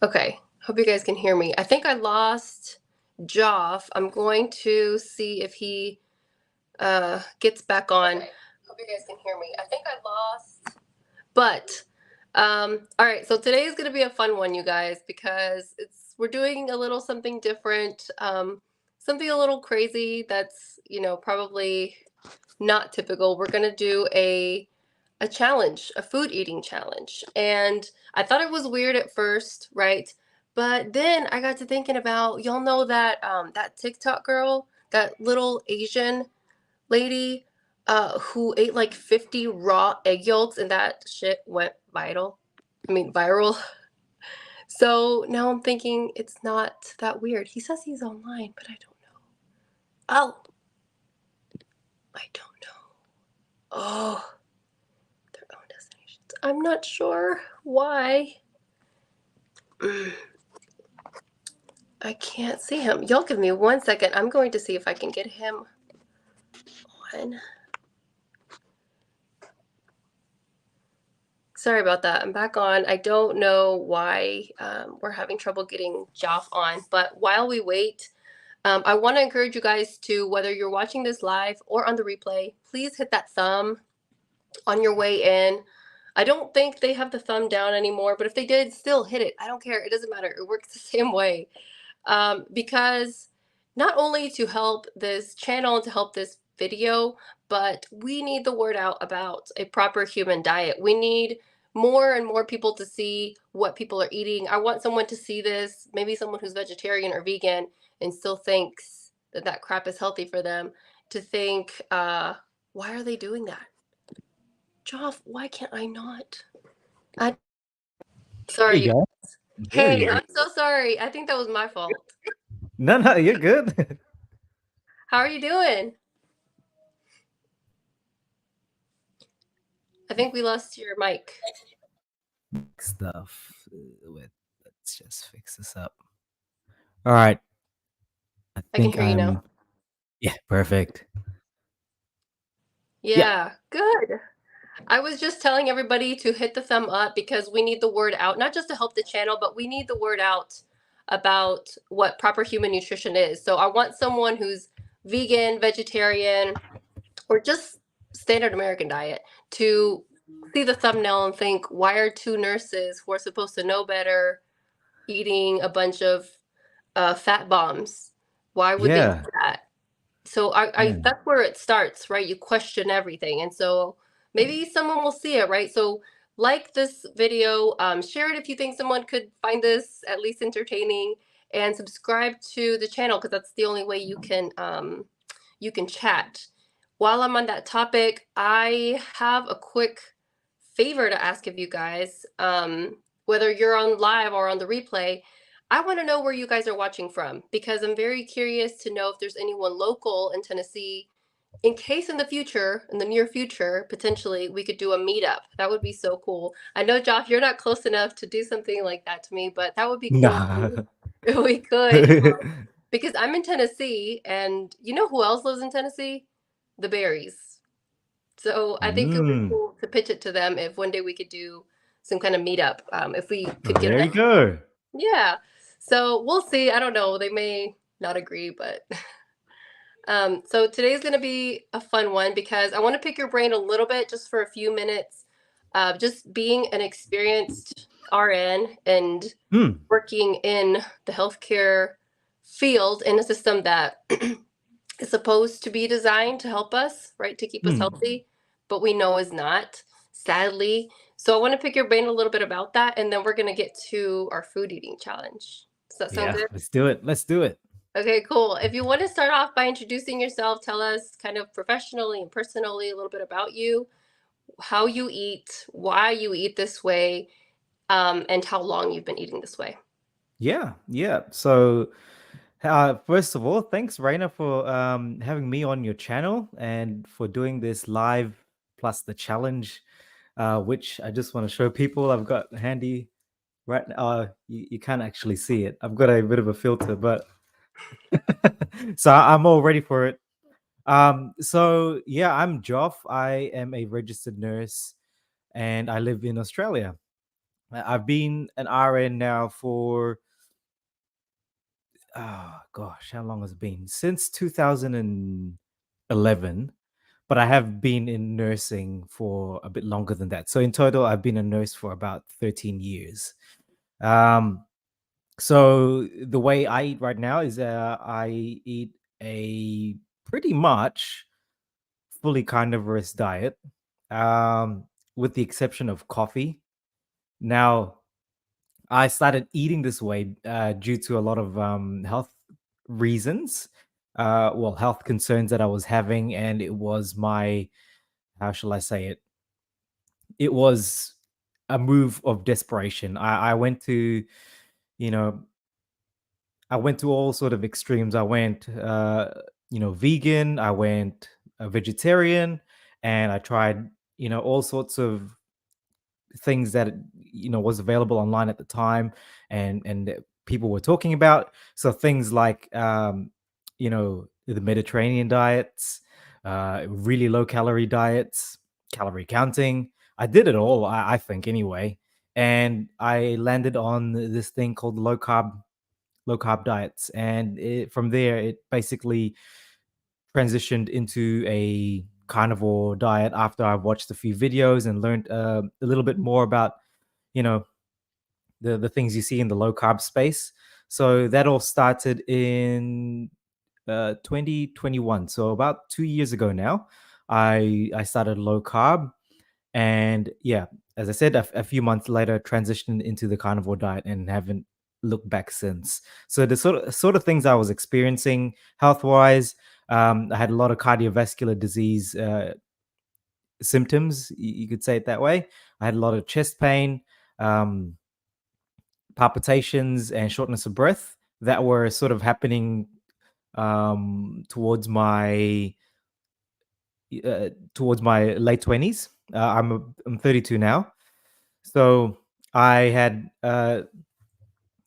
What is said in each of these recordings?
Okay, hope you guys can hear me. I think I lost Joff. I'm going to see if he gets back on. Okay, hope you guys can hear me. I think I lost. But all right, so today is going to be a fun one, you guys, because we're doing a little something different, something a little crazy that's, probably not typical. We're going to do a challenge, a food eating challenge. And I thought it was weird at first, right? But then I got to thinking about, y'all know that that TikTok girl, that little Asian lady who ate like 50 raw egg yolks and that shit went viral. So now I'm thinking it's not that weird. He says he's online, but I don't know. Oh, I don't know. Oh, their own destinations. I'm not sure why. I can't see him. Y'all give me 1 second. I'm going to see if I can get him on. Sorry about that. I'm back on. I don't know why we're having trouble getting Joff on, but while we wait, I want to encourage you guys to, whether you're watching this live or on the replay, please hit that thumb on your way in. I don't think they have the thumb down anymore, but if they did, still hit it. I don't care. It doesn't matter. It works the same way. Because not only to help this channel and to help this video, but we need the word out about a proper human diet. We need more and more people to see what people are eating. I want someone to see this, maybe someone who's vegetarian or vegan and still thinks that that crap is healthy for them, to think, why are they doing that? Joff, why can't I not? Sorry, There you go. Hey, I'm so sorry. I think that was my fault. No, you're good. How are you doing? I think we lost your mic. Stuff. Let's just fix this up. All right. I can hear you now. Yeah, perfect. Yeah, good. I was just telling everybody to hit the thumb up because we need the word out, not just to help the channel, but we need the word out about what proper human nutrition is. So I want someone who's vegan, vegetarian, or just standard American diet to see the thumbnail and think, why are two nurses who are supposed to know better eating a bunch of fat bombs? Why would they do Yeah. that? So that's where it starts, right? You question everything. And so maybe someone will see it, right? So like this video, share it if you think someone could find this at least entertaining, and subscribe to the channel because that's the only way you can chat. While I'm on that topic, I have a quick favor to ask of you guys. Whether you're on live or on the replay, I want to know where you guys are watching from because I'm very curious to know if there's anyone local in Tennessee, in case in the future, in the near future, potentially we could do a meetup. That would be so cool. I know, Joff, you're not close enough to do something like that to me, but that would be cool Nah. if we could. Because I'm in Tennessee, and you know who else lives in Tennessee? The Berries. So I think it would be cool to pitch it to them if one day we could do some kind of meetup. If we could get There you go. yeah. So we'll see. I don't know. They may not agree, but so today's going to be a fun one because I want to pick your brain a little bit just for a few minutes. Just being an experienced RN and working in the healthcare field in a system that is supposed to be designed to help us, right, to keep us healthy, but we know is not, sadly. So I want to pick your brain a little bit about that, and then we're going to get to our food eating challenge. Does that sound good? Let's do it. Let's do it. Okay, cool. If you want to start off by introducing yourself, tell us kind of professionally and personally a little bit about you, how you eat, why you eat this way, and how long you've been eating this way. Yeah. So, first of all, thanks, Raina, for having me on your channel and for doing this live plus the challenge, which I just want to show people. I've got handy right now. You can't actually see it. I've got a bit of a filter, but so I'm all ready for it. So yeah, I'm Joff. I am a registered nurse and I live in Australia. I've been an RN now for, oh gosh, how long has it been? Since 2011, but I have been in nursing for a bit longer than that. So in total, I've been a nurse for about 13 years. Um, so the way I eat right now is I eat a pretty much fully carnivorous diet, um, with the exception of coffee. Now, I started eating this way due to a lot of health reasons, well, health concerns that I was having, and it was my, how shall I say it? It was a move of desperation. I went to, you know, I went to all sort of extremes. I went, vegan. I went vegetarian, and I tried, all sorts of things that was available online at the time, and that people were talking about. So things like the Mediterranean diets, really low calorie diets, calorie counting. I did it all, I think, anyway, and I landed on this thing called low carb diets, and from there it basically transitioned into a carnivore diet after I watched a few videos and learned a little bit more about you know the things you see in the low carb space. So that all started in 2021. So about 2 years ago now, I started low carb, and yeah, as I said, a few months later, transitioned into the carnivore diet and haven't looked back since. So the sort of things I was experiencing health wise, I had a lot of cardiovascular disease symptoms. You could say it that way. I had a lot of chest pain, um, palpitations, and shortness of breath that were sort of happening towards my late 20s. I'm 32 now. So I had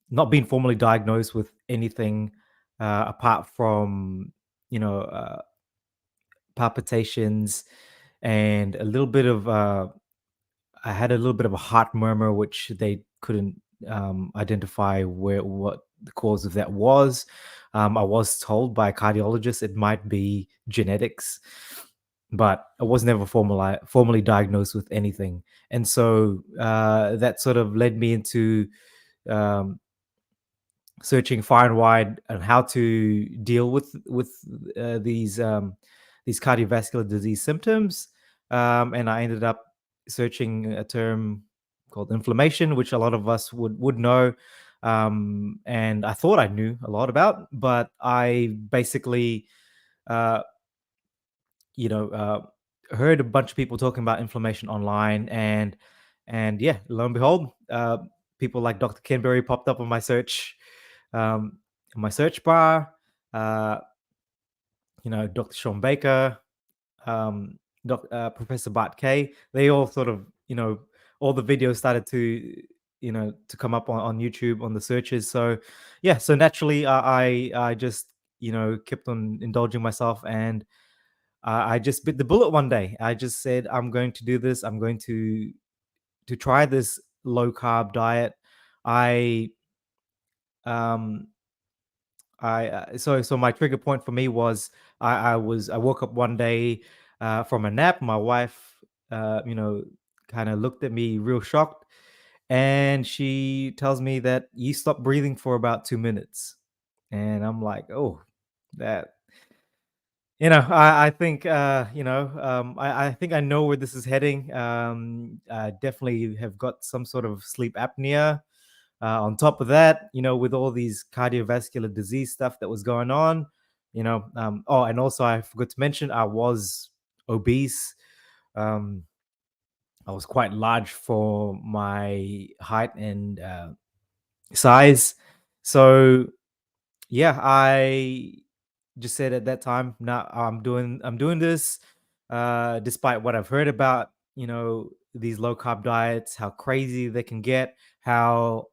not been formally diagnosed with anything apart from, you know, uh, palpitations and a little bit of, I had a little bit of a heart murmur, which they couldn't identify what the cause of that was. I was told by a cardiologist it might be genetics, but I was never formally diagnosed with anything. And so that sort of led me into um, searching far and wide on how to deal with these cardiovascular disease symptoms, and I ended up searching a term called inflammation, which a lot of us would know, and I thought I knew a lot about, but I basically uh, you know, heard a bunch of people talking about inflammation online, and yeah, lo and behold, people like Dr. Kenberry popped up um, on my search bar. Uh, Dr. Sean Baker, um, Professor Bart K. They all sort of, all the videos started to come up on YouTube on the searches. So yeah, so naturally, I just kept on indulging myself, and I just bit the bullet one day. I just said, I'm going to do this. I'm going to try this low carb diet. I um so my trigger point for me was I woke up one day from a nap. My wife, kind of looked at me real shocked, and she tells me that you stopped breathing for about 2 minutes, and I'm like, oh, that I think, I think I know where this is heading. I definitely have got some sort of sleep apnea. On top of that, with all these cardiovascular disease stuff that was going on, oh, and also I forgot to mention I was obese. Um, I was quite large for my height and size. So yeah, I just said at that time, now I'm doing this, despite what I've heard about, these low carb diets, how crazy they can get, how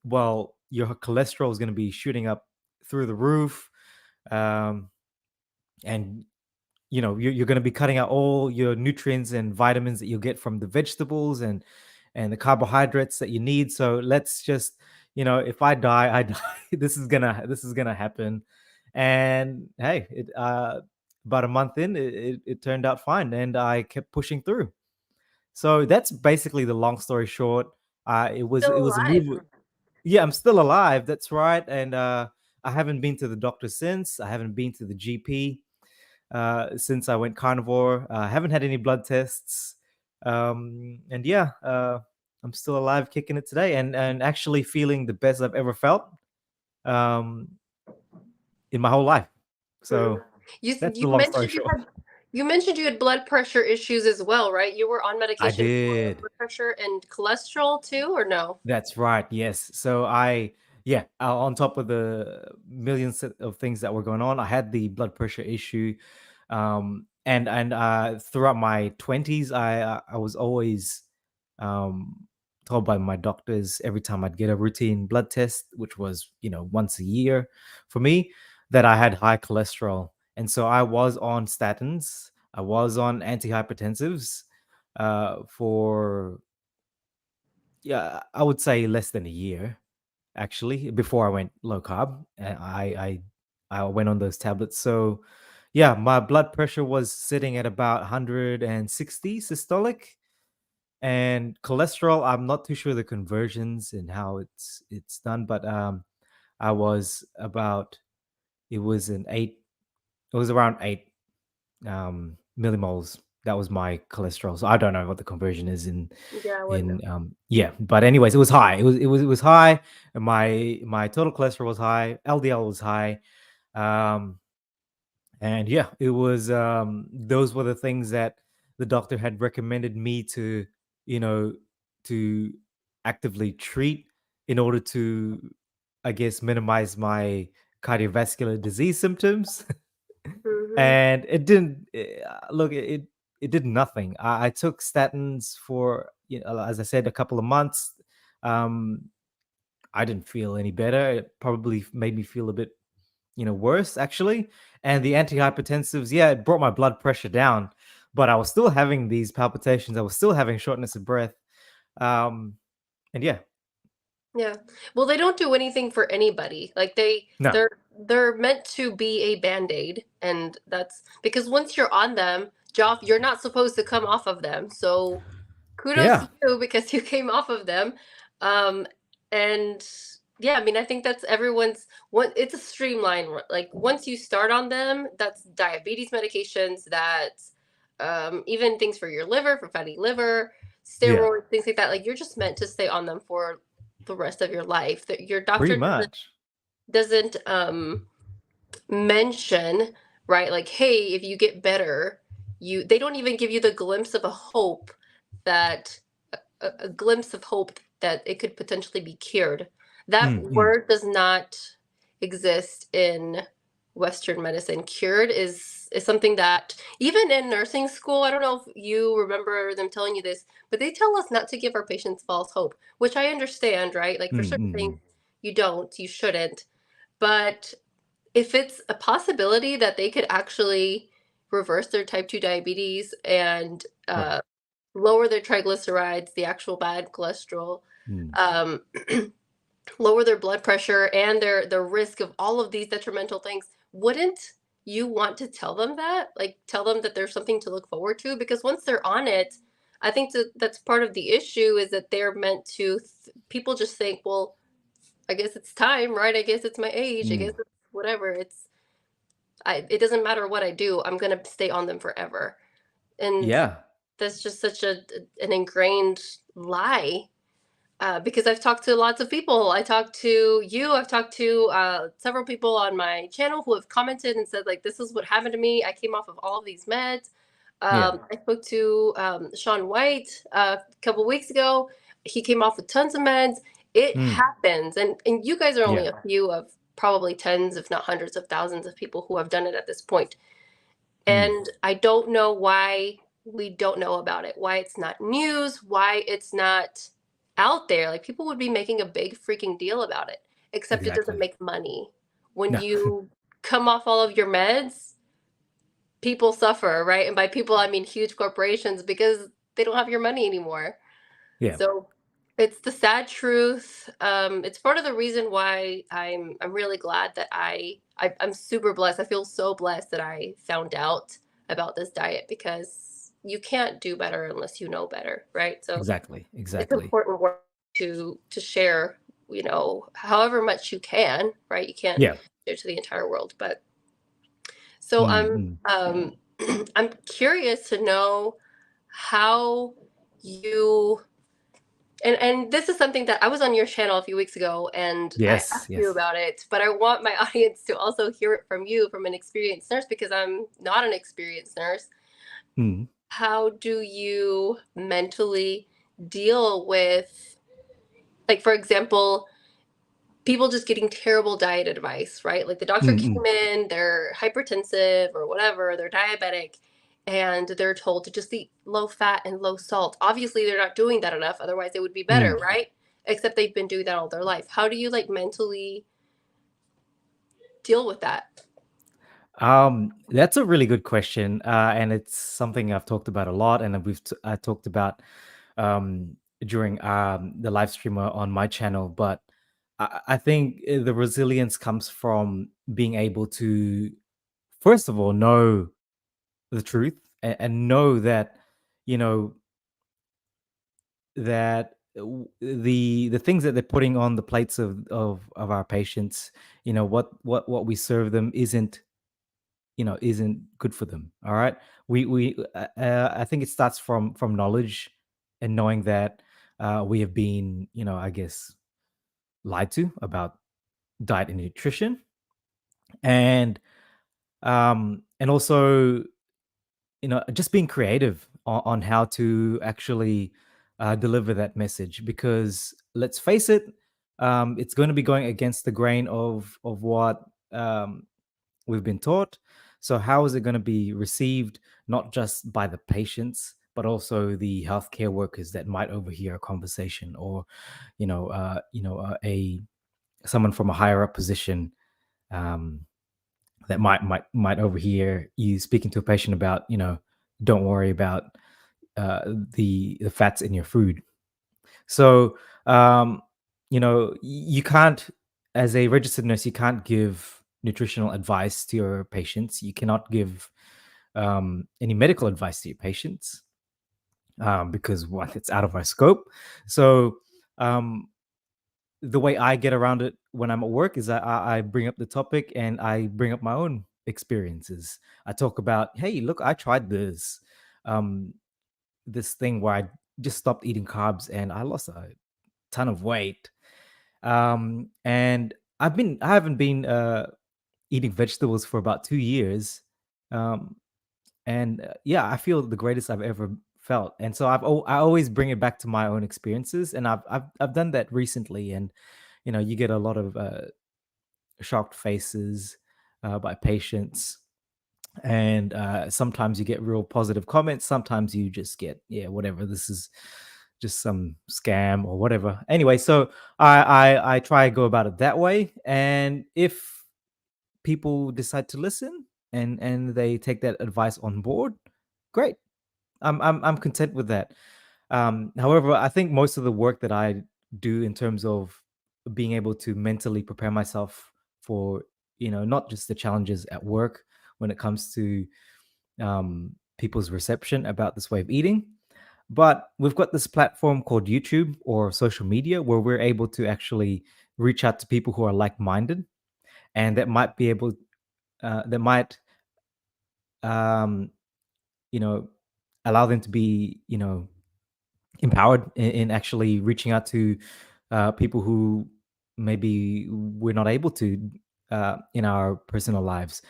well, your cholesterol is going to be shooting up through the roof, um, and you're going to be cutting out all your nutrients and vitamins that you'll get from the vegetables, and the carbohydrates that you need. So let's just, if I die, I die. This is gonna happen. And hey, about a month in, it turned out fine, and I kept pushing through. So that's basically the long story short. It Still was a alive. move. Yeah, I'm still alive. That's right, and I haven't been to the doctor since. I haven't been to the GP since I went carnivore. I haven't had any blood tests, and yeah, I'm still alive, kicking it today, and actually feeling the best I've ever felt um, in my whole life. Mhm. So You that's you the long story mentioned you short. had you mentioned you had blood pressure issues as well, right? You were on I medication for did. blood pressure and cholesterol too, or no? That's right. Yes. So yeah, on top of the millions of things that were going on, I had the blood pressure issue, and throughout my 20s, I was always told by my doctors every time I'd get a routine blood test, which was once a year for me, that I had high cholesterol, and so I was on statins, I was on antihypertensives, for yeah, I would say less than a year actually before I went low carb. I went on those tablets. So yeah, my blood pressure was sitting at about 160 systolic, and cholesterol. I'm not too sure the conversions and how it's done, but I was about it was an eight. It was around 8 millimoles. That was my cholesterol. So I don't know what the conversion is Yeah, I wouldn't know. yeah. But anyways, it was high. It was high. And my total cholesterol was high. LDL was high. Um, and yeah, it was those were the things that the doctor had recommended me to, you know, to actively treat in order to, I guess, minimize my cardiovascular disease symptoms. Hmm. And it didn't look it did nothing. I took statins for, as I said, a couple of months. um I didn't feel any better. It probably made me feel a bit, worse actually. And the antihypertensives, yeah, it brought my blood pressure down, but I was still having these palpitations. I was still having shortness of breath. um and yeah. Yeah. Well, they don't do anything for anybody. Like No. they're meant to be a band-aid, and that's because once you're on them, Joff, you're not supposed to come off of them. So kudos to Yeah. you because you came off of them. Um, and yeah, I mean, I think that's everyone's one. It's a streamline. Like once you start on them, that's diabetes medications. That's even things for your liver, for fatty liver, Yeah. steroids, things like that. Like you're just meant to stay on them for the rest of your life. That your Pretty doctor much. doesn't mention, right, like, hey, if you get better, they don't even give you the glimpse of a hope that a glimpse of hope that it could potentially be cured. That Mm. word does not exist in Western medicine. Cured is something that even in nursing school, I don't know if you remember them telling you this, but they tell us not to give our patients false hope, which I understand, right? Like for Mm. certain things, Mm. you shouldn't. But if it's a possibility that they could actually reverse their type 2 diabetes and Right. lower their triglycerides, the actual bad cholesterol, Mm. um, lower their blood pressure and their risk of all of these detrimental things, wouldn't you want to tell them that? Like tell them that there's something to look forward to? Because once they're on it, I think that's part of the issue is that they're meant to. People just think, well, I guess it's time, right? I guess it's my age. I guess Mm. it's whatever. It doesn't matter what I do. I'm gonna stay on them forever, and Yeah. that's just such an ingrained lie. Because I've talked to lots of people. I talked to you. I've talked to several people on my channel who have commented and said like, "This is what happened to me. I came off of all of these meds." Yeah. I spoke to Sean White a couple weeks ago. He came off with tons of meds. It Mm. happens, and you guys are only Yeah. a few of probably tens, if not hundreds of thousands of people who have done it at this point. Mm. And I don't know why we don't know about it, why it's not news, why it's not out there. Like people would be making a big freaking deal about it, except it doesn't Exactly. make money. When No. you come off all of your meds, people suffer, right? And by people, I mean huge corporations because they don't have your money anymore. Yeah, So it's the sad truth. It's part of the reason why I'm really glad that I'm super blessed. I feel so blessed that I found out about this diet, because you can't do better unless you know better, right? So exactly, it's exactly. important work to share, however much you can, right? You can't Yeah. share to the entire world, but so Mm, mm. I'm curious to know how you, and this is something that I was on your channel a few weeks ago and I Yes, asked you yes. about it, but I want my audience to also hear it from you, from an experienced nurse, because I'm not an experienced nurse. Mm, How do you mentally deal with, like, for example, people just getting terrible diet advice, right? Like the doctor mm, mm, came in, they're hypertensive or whatever, they're diabetic, and they're told to just eat low fat and low salt. Obviously, they're not doing that enough, otherwise they would be better, mm. right? Except they've been doing that all their life. How do you like mentally deal with that? That's a really good question, and it's something I've talked about a lot, and I talked about during the live stream on my channel. But I think the resilience comes from being able to, first of all, know the truth and know that you know that the things that they're putting on the plates of our patients, what we serve them isn't good for them. All right, I think it starts from knowledge and knowing that we have been, I guess, lied to about diet and nutrition, and also, just being creative on how to actually deliver that message, because let's face it, it's going to be going against the grain of what um, we've been taught. So how is it going to be received, not just by the patients, but also the healthcare workers that might overhear a conversation, or a someone from a higher up position, um, that might overhear you speaking to a patient about, don't worry about the fats in your food. So, you can't, as a registered nurse, you can't give nutritional advice to your patients. You cannot give any medical advice to your patients, because one, it's out of our scope. So, um, the way I get around it when I'm at work is I bring up the topic and I bring up my own experiences. I talk about, hey, look, I tried um, this thing where I just stopped eating carbs and I lost a ton of weight. And I haven't been eating vegetables for about 2 years. Um, and yeah, I feel the greatest I've ever felt. And so I always bring it back to my own experiences, and I've done that recently. And you get a lot of shocked faces by patients, and sometimes you get real positive comments. Sometimes you just get, yeah, whatever, this is just some scam or whatever. Anyway, so I try to go about it that way, and if people decide to listen and they take that advice on board, great. I'm content with that. However, I think most of the work that I do in terms of being able to mentally prepare myself for, not just the challenges at work when it comes to people's reception about this way of eating, but we've got this platform called YouTube or social media where we're able to actually reach out to people who are like-minded, and that might um, you know allow them to be, empowered in actually reaching out to people who maybe we're not able to in our personal lives.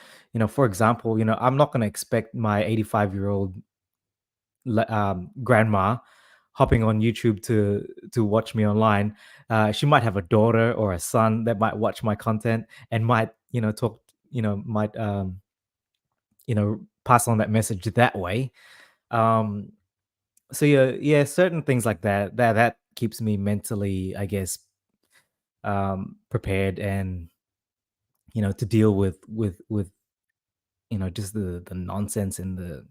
For example, I'm not going to expect my 85-year-old grandma hopping on YouTube to watch me online. She might have a daughter or a son that might watch my content and might, talk, might pass on that message that way. Um, so yeah, certain things like that keeps me mentally, I guess, prepared, and to deal with just the nonsense and the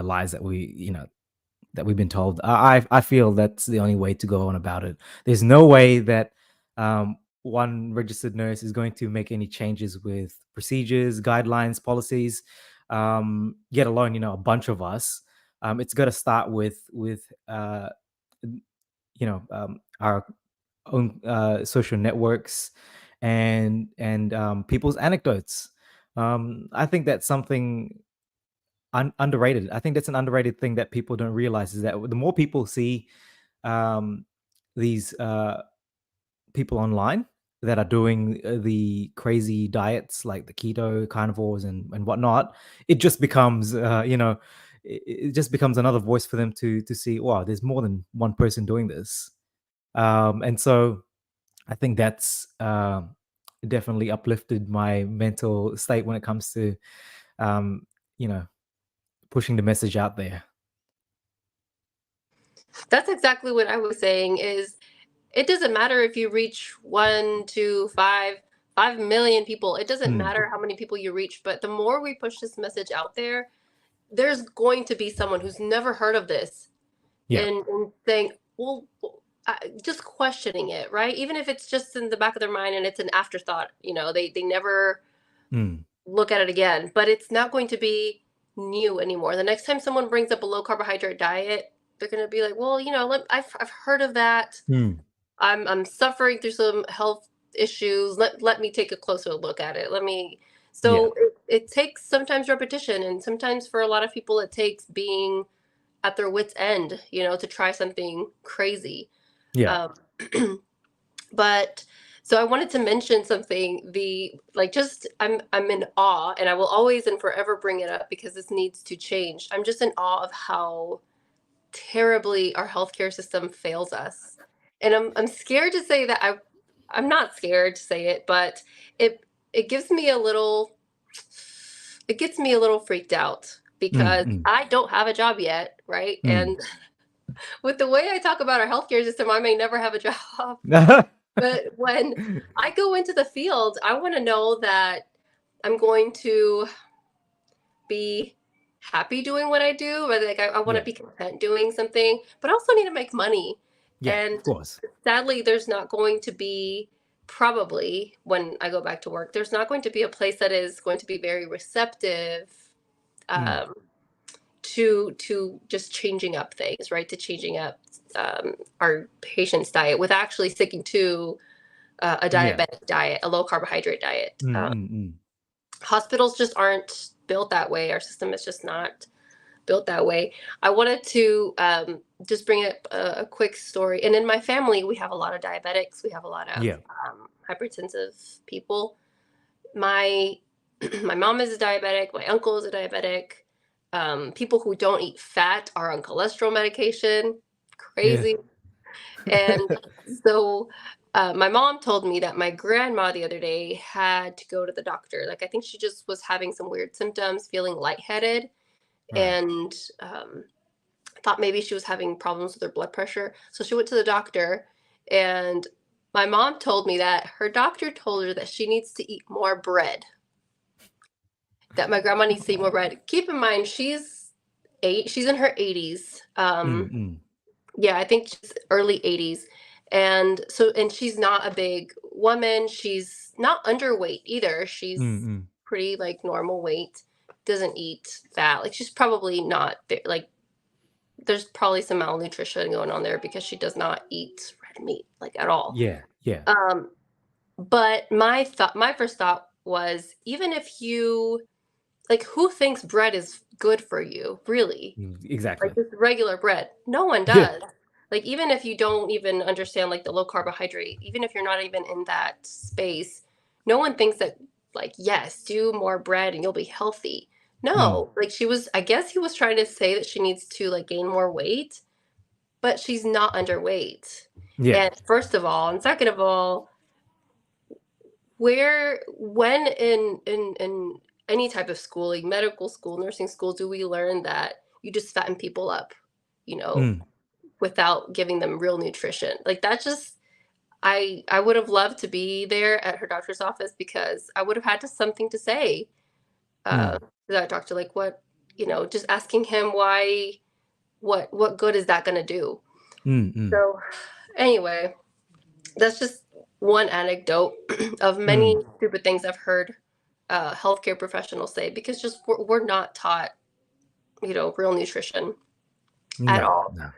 lies that we that we've been told. I feel that's the only way to go on about it. There's no way that one registered nurse is going to make any changes with procedures, guidelines, policies. Yet alone, a bunch of us. It's got to start with our own social networks and people's anecdotes. I think that's something underrated. I think that's an underrated thing that people don't realize is that the more people see um, these people online that are doing the crazy diets like the keto carnivores and whatnot, it just becomes it just becomes another voice for them to see. Wow, there's more than one person doing this, and so I think that's definitely uplifted my mental state when it comes to um, you know pushing the message out there. That's exactly what I was saying is it doesn't matter if you reach 1 2 5 5 million people. It doesn't Mm, matter how many people you reach, but the more we push this message out there, there's going to be someone who's never heard of this yeah. and saying, well, just questioning it, right? Even if it's just in the back of their mind and it's an afterthought, they never Mm, look at it again, but it's not going to be new anymore. The next time someone brings up a low carbohydrate diet, they're going to be like, well, I've heard of that. mm, I'm suffering through some health issues. Let me take a closer look at it. Let me. yeah. So it takes sometimes repetition, and sometimes for a lot of people, it takes being at their wits' end, to try something crazy. Yeah. Um, but so I wanted to mention something. The like, just I'm in awe, and I will always and forever bring it up because this needs to change. I'm just in awe of how terribly our healthcare system fails us. And I'm scared to say that I'm not scared to say it, but it it gives me a little it gets me a little freaked out Mm, because mm, I don't have a job yet, right? mm. And with the way I talk about our healthcare system, I may never have a job. But when I go into the field, I want to know that I'm going to be happy doing what I do, or like I want to Yeah. be content doing something, but I also need to make money. Yeah, of And course. sadly, there's not going to be, probably when I go back to work, there's not going to be a place that is going to be very receptive Mm, um, to just changing up things, right? To changing up our patient's diet with actually sticking to a yeah. diabetic diet, a low carbohydrate diet. Mm, mm, mm. Hospitals just aren't built that way. Our system is just not built that way. I wanted to just bring up a quick story. And in my family, we have a lot of diabetics. We have a lot of Yeah. hypertensive people. My my mom is a diabetic. My uncle is a diabetic. People who don't eat fat are on cholesterol medication. Yeah. Crazy. And so my mom told me that my grandma the other day had to go to the doctor. Like, I think she just was having some weird symptoms, feeling lightheaded, Right. and thought maybe she was having problems with her blood pressure. So she went to the doctor, and my mom told me that her doctor told her that she needs to eat more bread, that my grandma needs to eat more bread. Keep in mind, she's in her 80s. Mm, mm, Yeah, I think she's early 80s. And she's not a big woman. She's not underweight either. mm, She's mm. pretty like normal weight. Doesn't eat fat. Like, she's probably not like, there's probably some malnutrition going on there because she does not eat red meat like at all. Yeah. Yeah. Um but my first thought was, even if you like, who thinks bread is good for you, really? Like, Exactly. just regular bread. No one Yeah. does. Like, even if you don't even understand like the low carbohydrate, even if you're not even in that space, no one thinks that, like, yes, do more bread and you'll be healthy. Mm, No, like, I guess he was trying to say that she needs to like gain more weight, but she's not underweight. yeah. And first of all, and second of all, when in any type of schooling, medical school, nursing school, do we learn that you just fatten people up, you know, Mm, without giving them real nutrition? Like, that just, I would have loved to be there at her doctor's office because I would have had something to say mm, to that doctor, like, what, just asking him why what good is that going to do? Mm, So anyway, that's just one anecdote of many mm. stupid things I've heard healthcare professionals say, because just we're not taught, real nutrition at No, all. no.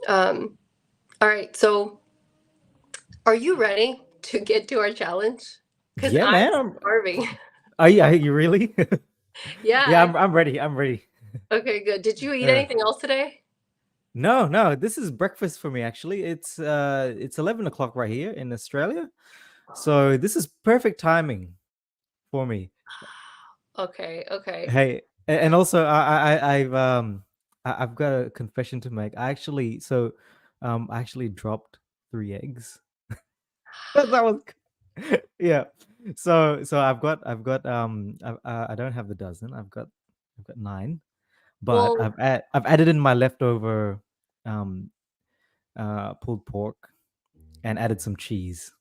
Um, all right, so are you ready to get to our challenge? Because Yeah, I'm man. starving. Are you really? Yeah. Yeah, I'm ready. I'm ready. Okay, good. Did you eat Uh, anything else today? no, no. This is breakfast for me. Actually, it's 11 o'clock right here in Australia, so this is perfect timing for me. Okay, okay. Hey, and also I've got a confession to make. I actually dropped 3 eggs. That was yeah. So I don't have the dozen. I've got 9, but Well, I've added in my leftover um pulled pork and added some cheese.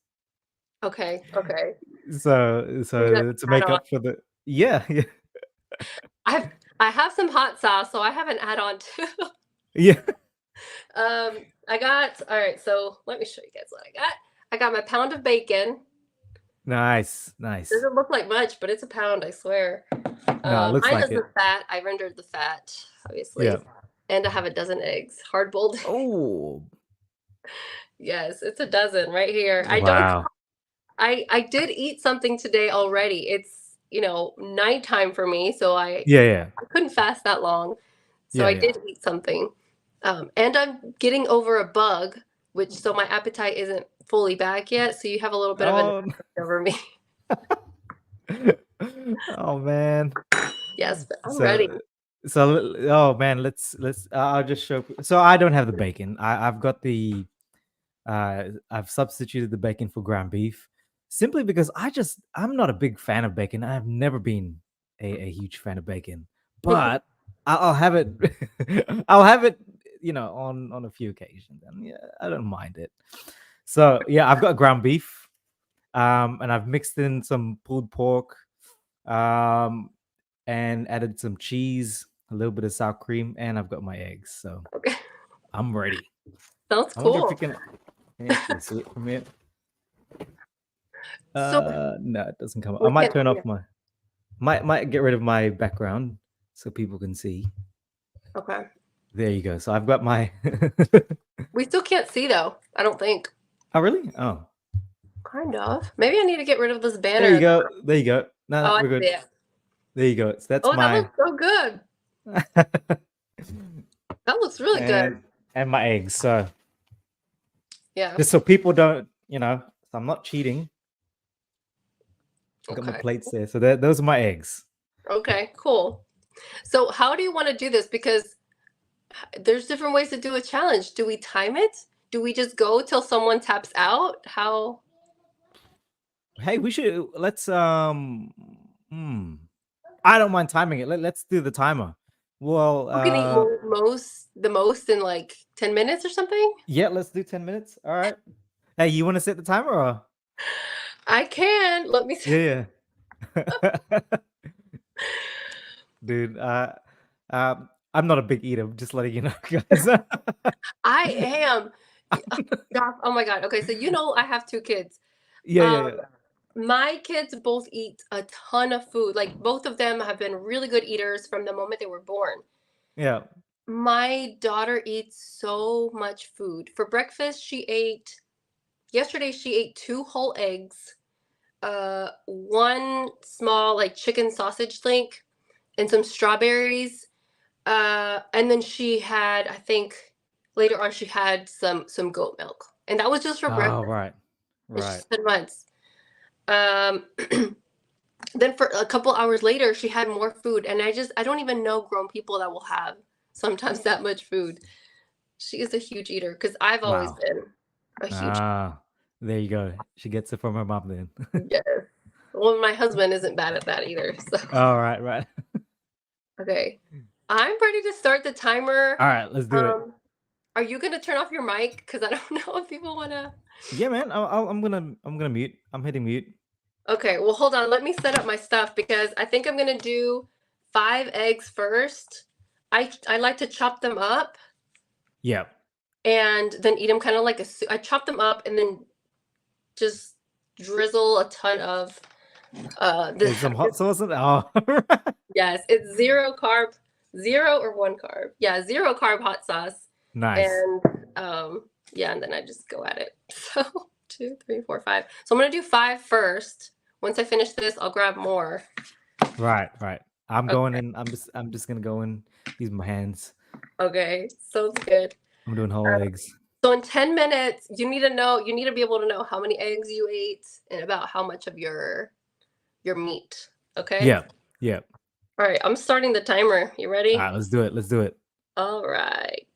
okay, okay. We got So to an make add-on. up for the yeah, yeah. I've I have some hot sauce, so I have an add-on too. Yeah. I got all right. So let me show you guys what I got. I got my pound of bacon. Nice, nice. Doesn't look like much, but it's a pound, I swear. No, it looks Mine like has the it. fat. I rendered the fat, Yeah. obviously, and I have a dozen eggs, hard boiled. Oh, Yes, it's a dozen right here. I don't. wow. I did eat something today already. It's nighttime for me, so Yeah, yeah. I couldn't fast that long. So Yeah, I yeah. did eat something. And I'm getting over a bug, which so my appetite isn't fully back yet. So you have a little bit of an Oh, advantage over me. oh man. Yes, but I'm ready. Oh man, let's I'll just show. So I don't have the bacon. I've got the I've substituted the bacon for ground beef simply because I'm not a big fan of bacon. I've never been a huge fan of bacon, but I'll have it. I'll have it, on a few occasions, and yeah, I don't mind it. So yeah, I've got ground beef, and I've mixed in some pulled pork, um, and added some cheese, a little bit of sour cream, and I've got my eggs. So Okay, I'm ready. sounds I wonder if you cool. can actually see it from here. So No, it doesn't come up. I we might can. turn off my might get rid of my background so people can see. Okay, There you go. So I've got my we still can't see though. I don't think. Oh really? Oh. Kind of. Maybe I need to get rid of this There you banner. go. There you go. No, Oh, no, I we're see good. it. There you go. So that's Oh, that my looks so good. That looks really good. and my eggs. So Yeah. just so people don't, so I'm not cheating. Got my Okay. plates there. So those are my eggs. Okay. Cool. So how do you want to do this? Because there's different ways to do a challenge. Do we time it? Do we just go till someone taps out? How Hey, we should let's hmm. I don't mind timing it. Let's do the timer. Well, who can eat the most in like 10 minutes or something? yeah, let's do 10 minutes. All right. Hey, you want to set the timer or? I can. Let me see. Yeah, yeah. Dude, I'm not a big eater. I'm just letting you know, guys. I am. Gosh, oh my God. Okay, so I have two kids. Yeah, yeah, Um, yeah. my kids both eat a ton of food. Like both of them have been really good eaters from the moment they were born. Yeah. My daughter eats so much food. For breakfast, yesterday she ate two whole eggs, one small like chicken sausage link, and some strawberries. And then she had, I think later on she had some goat milk. And that was just for Oh, breakfast. right. And she Right. said once. Um then for a couple hours later she had more food, and I don't even know grown people that will have sometimes that much food. She is a huge eater because I've always Wow. been a huge. Ah, there you go. She gets it from her mom then. Yes. Well, my husband isn't bad at that either. So All right, right. okay, I'm ready to start the timer. All right, let's do it. Um, are you gonna turn off your mic? Because I don't know if people wanna. Yeah, man. I'm gonna mute. I'm hitting mute. Okay, well, hold on. Let me set up my stuff because I think I'm gonna do 5 eggs first. I like to chop them up Yeah. and then eat them kind of like a soup. I chop them up and then just drizzle a ton of There's some hot this. sauce in it. Oh, Yes, it's zero carb, zero or one carb. Yeah, zero carb hot sauce. nice. And yeah, and then I just go at it. So 2, 3, 4, 5. So I'm gonna do 5 first. Once I finish this, I'll grab more. Right, right. I'm going Okay. in. I'm just gonna go in. Use my hands. Okay. Sounds good. I'm doing whole eggs. So in 10 minutes, you need to know, you need to be able to know how many eggs you ate and about how much of your meat. Okay? Yeah, yeah. All right, I'm starting the timer. You All ready? right, let's do it. Let's do it. All right.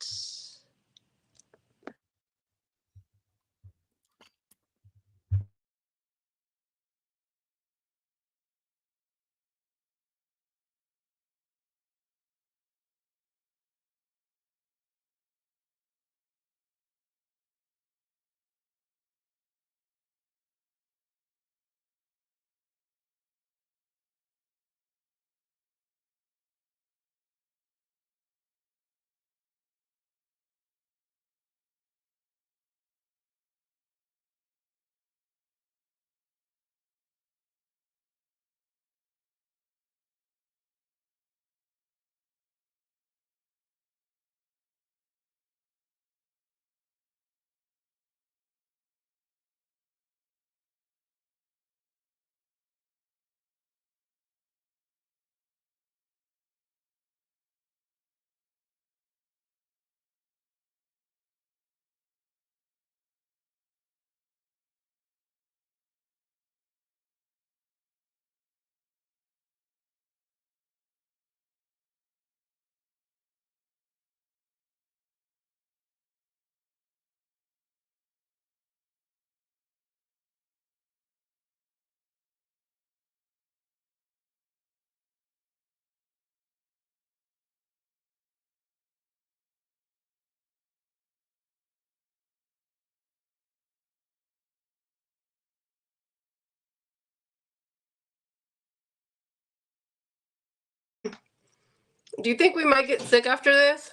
Do you think we might get sick after this?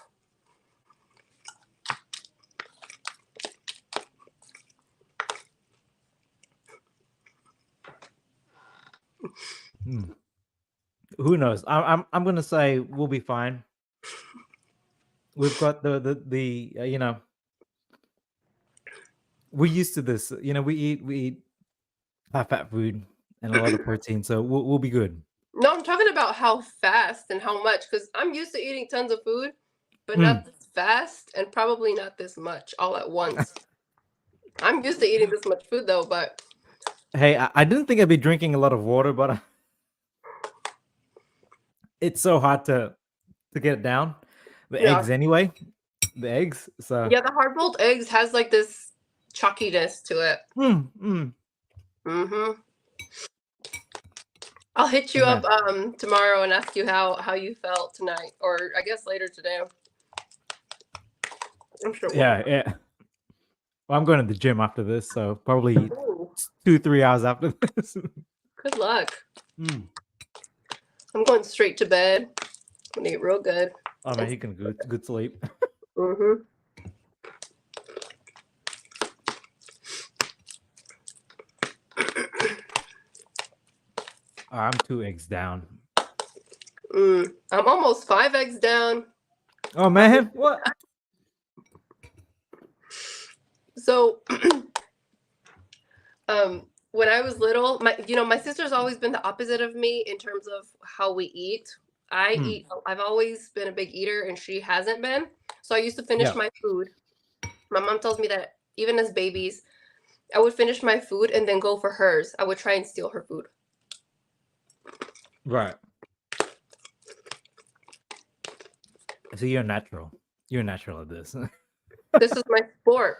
Hmm. Who knows? I'm gonna say we'll be fine. We've got the we're used to this. We eat high fat food and a lot of protein, so we'll be good. No, I'm talking about how fast and how much, because I'm used to eating tons of food, but not Mm. this fast and probably not this much all at once. I'm used to eating this much food though, but Hey, I didn't think I'd be drinking a lot of water, but it's so hard to get it down. The yeah. eggs anyway. The eggs. So Yeah, the hard-boiled eggs has like this chalkiness to it. mm, mm. Mm-hmm. I'll hit Oh, you up man. tomorrow and ask you how you felt tonight, or I guess later today. I'm sure we'll be Yeah, yeah. Well, I'm going to the gym after this, so probably fine. Ooh, 2-3 hours after this. good luck. Mm. I'm going straight to bed. I'm gonna eat real good. Oh man, he can good sleep. Mm-hmm. Oh, I'm 2 eggs down. I'm almost 5 eggs down. Oh man, what? So, when I was little, my sister's always been the opposite of me in terms of how we eat. Mm. I've always been a big eater and she hasn't been. So I used to finish Yeah, my food. My mom tells me that even as babies, I would finish my food and then go for hers. I would try and steal her food. right. So you're natural. You're natural at this. This is my sport.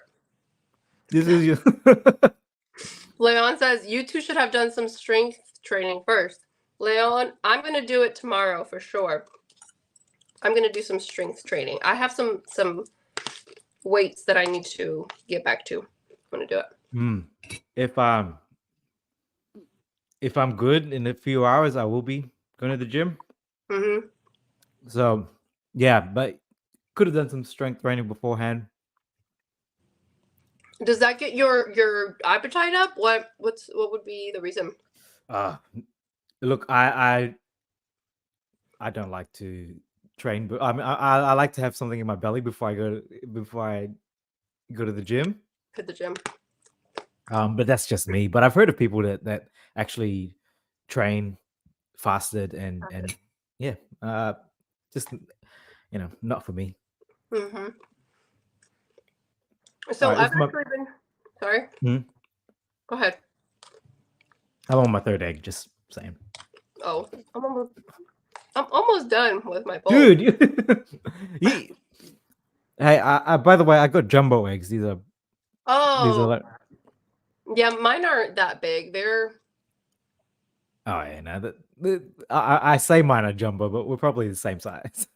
This is you. Leon says you two should have done some strength training first. Leon, I'm going to do it tomorrow for sure. I'm going to do some strength training. I have some weights that I need to get back to. I'm going to do it. Mm. If um if I'm good in a few hours, I will be going to the gym. Mhm. So yeah, but Could have done some strength training beforehand. Does that get your appetite up? What would be the reason? Uh look, I don't like to train, but I like to have something in my belly before I go to the gym. Hit the gym. But that's just me. But I've heard of people that actually train fasted and yeah, just not for me. Mm-hmm. All So right, I've this is my. actually been. Sorry. Hmm? Go ahead. I'm on my third egg. Just saying, Oh, I'm almost done with my bowl. dude. You, hey, I by the way, I got jumbo eggs. These are Oh, like. yeah, mine aren't that big. They're Oh yeah, no. I say mine are jumbo, but we're probably the same size.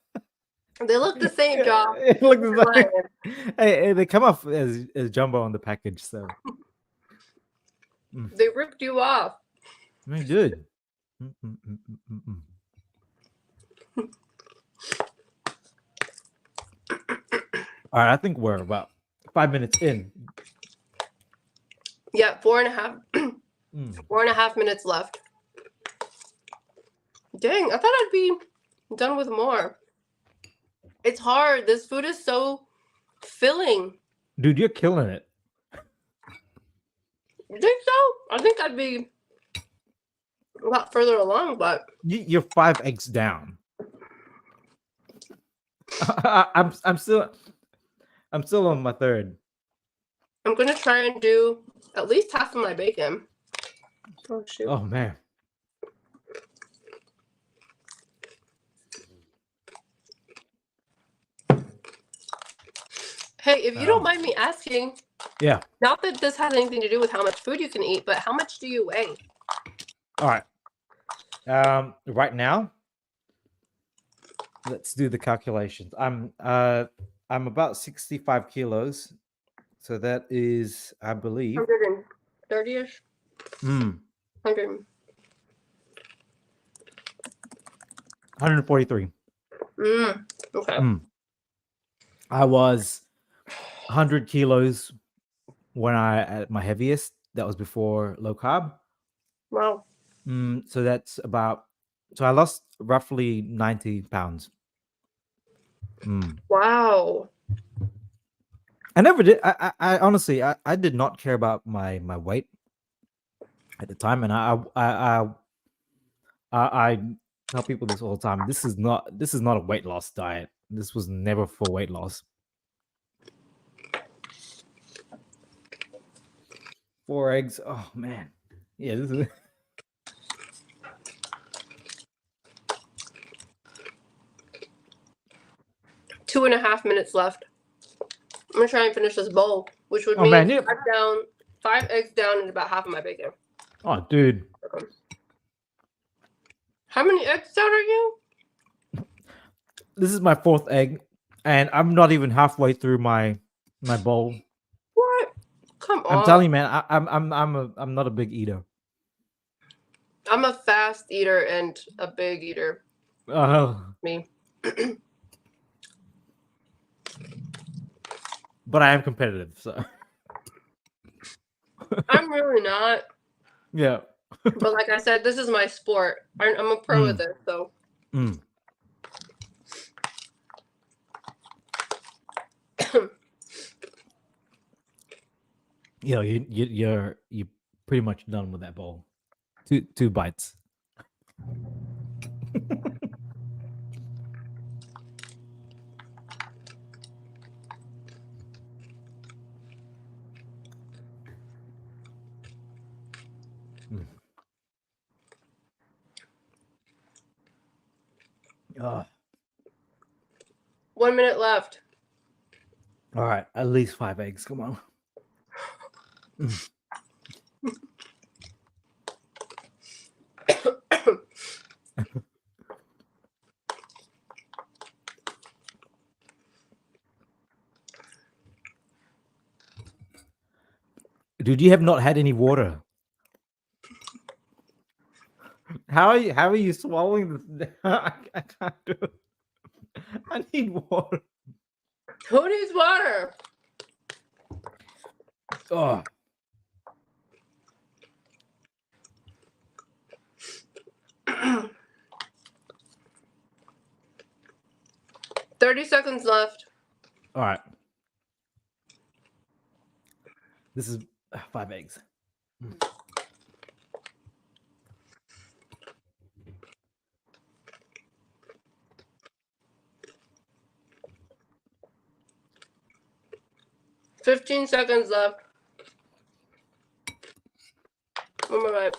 they look the same, Yeah, Joff. it looks They're the same. mine. Hey, they come off as jumbo on the package, so They ripped you off. I good. Mm, mm, mm, mm, mm, mm. All right, I think we're about 5 minutes in. Yeah, 4.5 Mm. 4.5 minutes left. Dang, I thought I'd be done with more. It's hard. This food is so filling. Dude, you're killing it. You think so? I think I'd be a lot further along, but You're 5 eggs down. I'm still on my third. I'm gonna try and do at least half of my bacon. Oh shoot. Oh man. Hey, if you don't mind me asking, Yeah. not that this has anything to do with how much food you can eat, but how much do you weigh? All right. Right now, let's do the calculations. I'm about 65 kilos. So that is, I believe, 130-ish? 100. 143. Okay. I was 100 kilos when I at my heaviest. That was before low carb. Wow. So that's about. So I lost roughly 90 pounds. Wow. I never did. I honestly, I did not care about my weight at the time, and I tell people this all the time. This is not a weight loss diet. This was never for weight loss. 4 eggs. Oh man, yeah. This is 2.5 minutes left. I'm gonna try and finish this bowl, which would oh mean man, yeah. 5 eggs down and about half of my bacon. Oh dude, How many eggs down are you? this is my 4th egg, and I'm not even halfway through my bowl. What? Come on. I'm telling you, man. I'm not a big eater. I'm a fast eater and a big eater. Me. But I am competitive, so I'm really not. yeah. But like I said, this is my sport. I'm a pro at this, so. You're pretty much done with that bowl. Two bites. Oh, 1 minute left. all right, at least 5 eggs. Come on. Dude, you have not had any water. How are you swallowing this? I can't do it. I need water. Who needs water? Oh, 30 seconds left. all right. This is 5 eggs. 15 seconds left. Oh my god.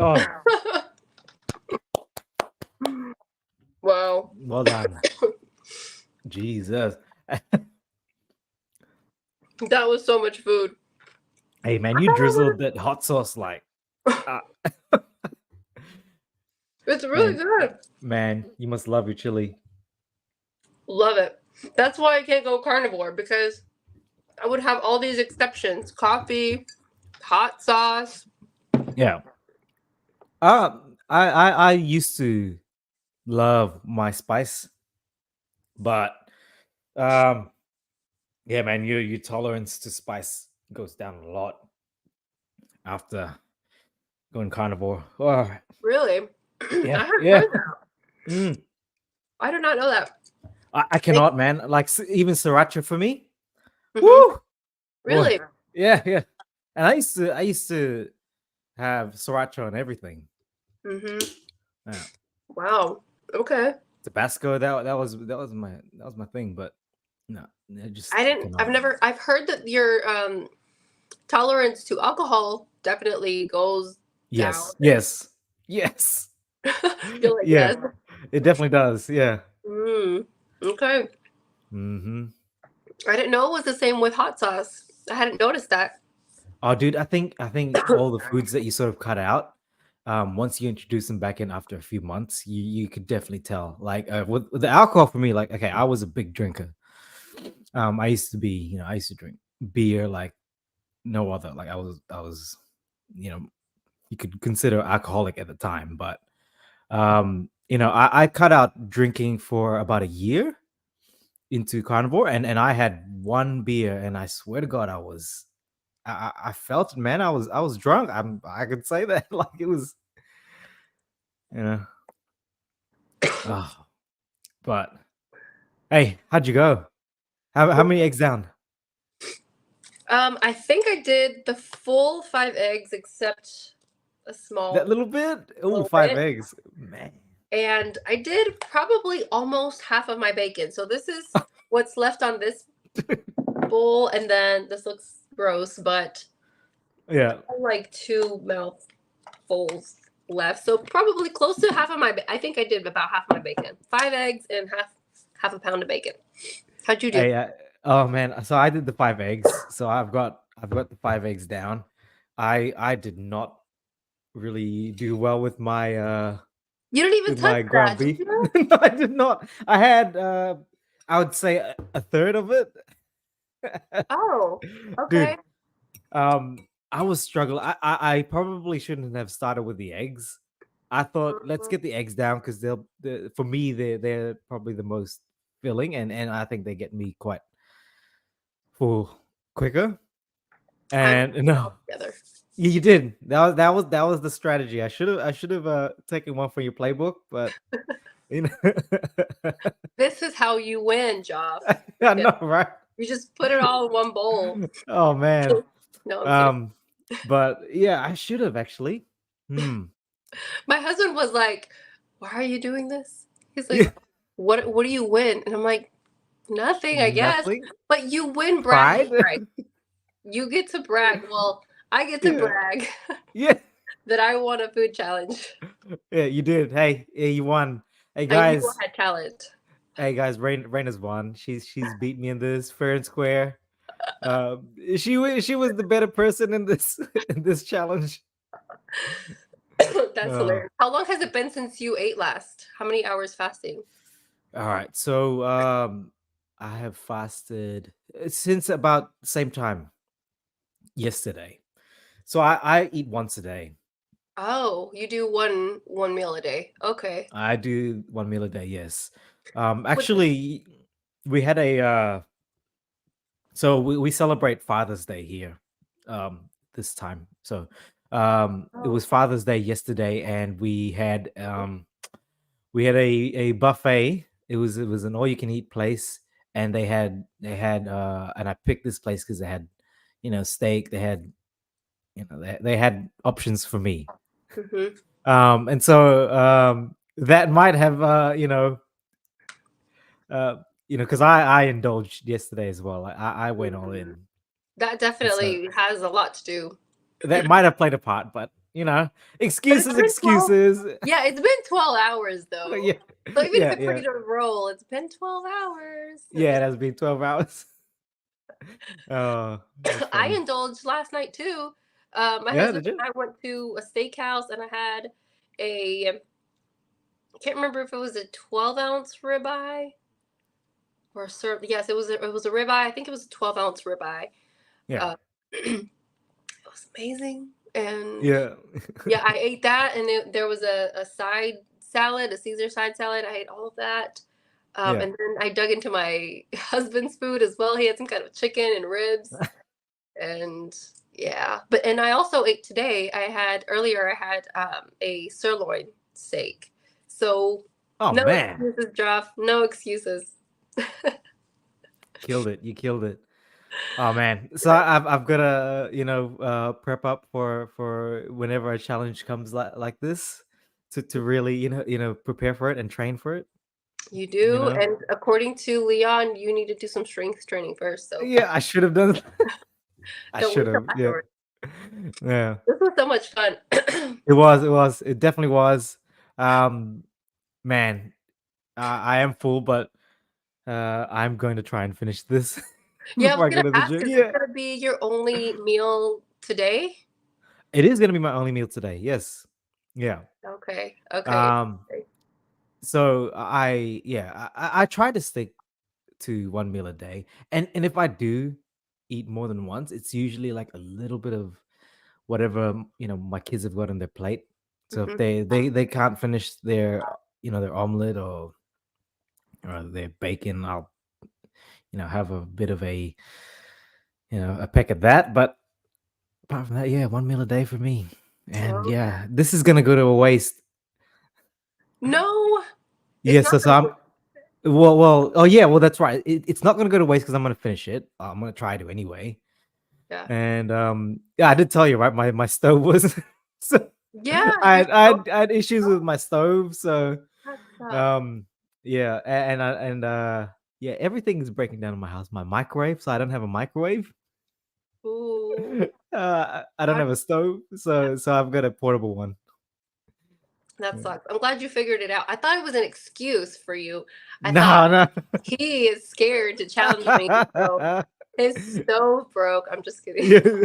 Oh, Wow. well done. Jesus. That was so much food. Hey, man, you drizzled that hot sauce like, uh, It's really good. man, you must love your chili. Love it. That's why I can't go carnivore, because I would have all these exceptions: coffee, hot sauce. Yeah. I used to love my spice, but um, yeah, man, your tolerance to spice goes down a lot after going carnivore. Oh, Really? I yeah, have yeah. heard that. Mm. I did not know that. I cannot, man. Like even sriracha for me. Mm-hmm. Woo! Boy, Really? yeah, yeah. And I used to have sriracha on everything. Mm-hmm. Yeah. Wow. Okay. Tabasco, that was my thing, but no, I I just didn't. cannot. I've heard that your tolerance to alcohol definitely goes down. Yes, yes, yes. You're like, Yeah, yes. it definitely does. Yeah. Mm. Okay. Mm-hmm. I didn't know it was the same with hot sauce. I hadn't noticed that. Oh, dude, I think all the foods that you sort of cut out, once you introduce them back in after a few months, you could definitely tell. Like with the alcohol for me, like okay, I was a big drinker. I used to drink beer like no other. Like I was, you know, you could consider alcoholic at the time, but I cut out drinking for about a year into carnivore, and I had one beer, and I swear to God, I felt it, man. I was drunk. I could say that like it was, you know. Oh, but hey, how'd you go? How many eggs down? I think I did the full 5 eggs except a That small little bit? Oh, little five bit. eggs, man. And I did probably almost half of my bacon. So this is what's left on this bowl, and then this looks gross, but Yeah. like 2 mouthfuls left. So probably close to half of my. I think I did about half my bacon. 5 eggs and half a pound of bacon. How'd you do? Hey, oh man. So I did the 5 eggs. So I've got the 5 eggs down. I did not really do well You didn't even with touch my ground that, did beef. you? No, I did not. I had I would say a third of it. Oh, okay. Dude, I was struggling. I probably shouldn't have started with the eggs. I thought let's get the eggs down because for me they're probably the most filling, and I think they get me quite full quicker. I'm And putting it all no, together. you did. That was the strategy. I should have taken one from your playbook, but you know, This is how you win, Joff. I Yeah. know, right? You just put it all in one bowl. Oh man. No, I'm kidding. Um, but yeah, I should have actually. Hmm. My husband was like, "Why are you doing this?" He's like, Yeah. "What do you win?" And I'm like, "Nothing, I guess." Nothing. But you win bragging Pride. rights. You get to brag. Well, I get to Yeah. brag Yeah. that I won a food challenge. Yeah. You did. Hey. Yeah. You won. Hey I knew guys. I had talent. Hey guys. Raina's won. She's beat me in this fair and square. She was the better person in this in this challenge. That's Uh, hilarious. How long has it been since you ate last? How many hours fasting? all right. So I have fasted since about the same time yesterday. So I eat once a day. Oh, you do one meal a day. Okay. I do one meal a day, yes. What? Actually, we had a so we celebrate Father's Day here this time. So it was Oh. Father's Day yesterday, and we had a buffet. It was an all you can eat place, and they had and I picked this place because they had, steak. They had, they had options for me. Hmm. And so that might have uh because I indulged yesterday as well. I went all Hmm. in, That and so definitely has a lot to do. that might have played a part. But But it's excuses, been 12. excuses. Yeah, it's been 12 hours though. Yeah, So even if yeah, it's for yeah, you to roll, it's been 12 hours. yeah. It has been 12 hours. Oh, that's I funny. indulged last night too. My Yeah, husband did you? and I went to a steakhouse and I had I can't remember if it was a 12-ounce ribeye or a yes, it was a ribeye. I think it was a 12-ounce ribeye. Yeah, Uh, it was amazing. And yeah, yeah, I ate that, and there was a side salad, a Caesar side salad. I ate all of that. yeah. And then I dug into my husband's food as well. He had some kind of chicken and ribs, and yeah. And I also ate today. I had a sirloin steak. So Oh no man, excuses, Joff. No excuses. killed it! You killed it. Oh man, so I've got to prep up for whenever a challenge comes like this, to really prepare for it and train for it. You You do, know, and according to Leon, you need to do some strength training first. So yeah, I should have done. I don't should wait till have. Yeah, afterwards. yeah. This was so much fun. It was. It was. It definitely was. Um, man, I am full, but I'm going to try and finish this Yeah, I was before I go gonna to the ask, gym. is this Yeah, gonna be your only meal today? it is gonna be my only meal today. Yes. Yeah. Okay, okay. Um. So I try to stick to one meal a day, and if I do eat more than once, it's usually like a little bit of whatever my kids have got on their plate. So if Mhm. they can't finish their their omelet or their bacon, I'll have a bit of a peck of that. But apart from that, yeah, one meal a day for me. And Okay. yeah, this is gonna go to a waste. No, it's Yeah, not so gonna I'm work. oh yeah, well that's right. It's not gonna go to waste because I'm gonna finish it. I'm gonna try to anyway. Yeah. And yeah, I did tell you, right? My stove was so Yeah, I you're had, I so had I had issues with my stove, so that sucks. um yeah, yeah, everything is breaking down in my house. My microwave, so I don't have a microwave. Ooh, I don't that have a stove, so I've got a portable one. that Yeah. sucks. I'm glad you figured it out. I thought it was an excuse for you. I thought No, no. he is scared to challenge me, so his stove broke. I'm just kidding. Yeah,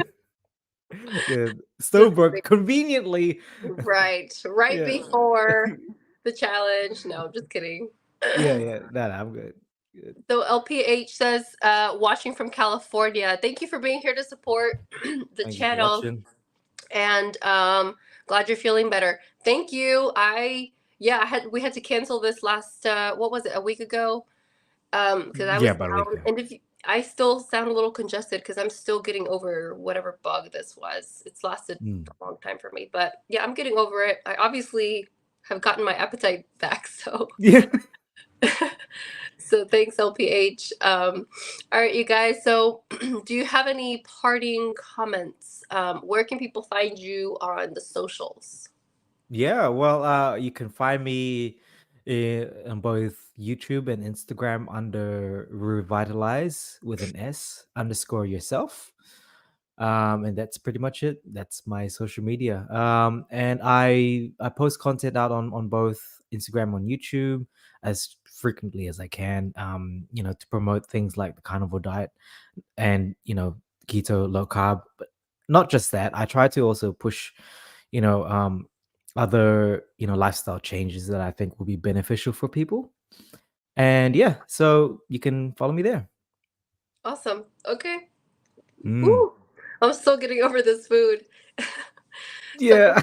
yeah. Just Stove broke kidding. conveniently. Right Yeah. before the challenge. No, just kidding. Yeah, yeah. No, no, I'm good. Good. So LPH says, watching from California. Thank you for being here to support the Thank you for channel, watching. and glad you're feeling better. Thank you. We had to cancel this last what was it, a week ago? Because I Yeah, was about a week down, ago. and I still sound a little congested because I'm still getting over whatever bug this was. It's lasted Mm. a long time for me, but yeah, I'm getting over it. I obviously have gotten my appetite back, so Yeah. so thanks, LPH. All right, you guys. So, do you have any parting comments? Where can people find you on the socials? Yeah, well, you can find me on both YouTube and Instagram under revitalize with an S underscore yourself. And that's pretty much it. That's my social media. And I post content out on both Instagram and YouTube as frequently as I can. To promote things like the carnivore diet and keto, low carb. But not just that, I try to also push you know um other lifestyle changes that I think will be beneficial for people. And yeah, so you can follow me there. Awesome. Okay. Mm. Woo. I'm still getting over this food. So Yeah.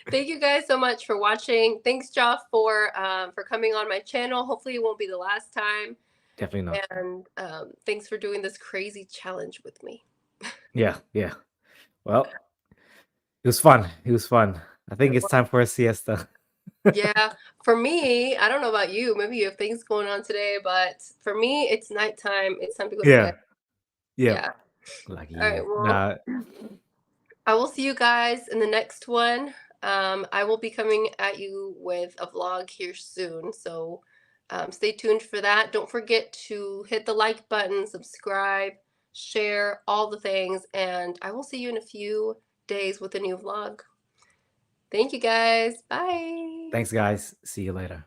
thank you guys so much for watching. Thanks, Joff, for coming on my channel. Hopefully, it won't be the last time. Definitely not. And thanks for doing this crazy challenge with me. Yeah, yeah. Well, it was fun. It was fun. I think it's time for a siesta. Yeah, for me, I don't know about you. Maybe you have things going on today, but for me, it's nighttime. It's time to go to bed. Yeah. Yep. Yeah. Like All right. you. Well, Nah. I will see you guys in the next one. I will be coming at you with a vlog here soon. So stay tuned for that. Don't forget to hit the like button, subscribe, share, all the things. And I will see you in a few days with a new vlog. Thank you guys. Bye. Thanks, guys. See you later.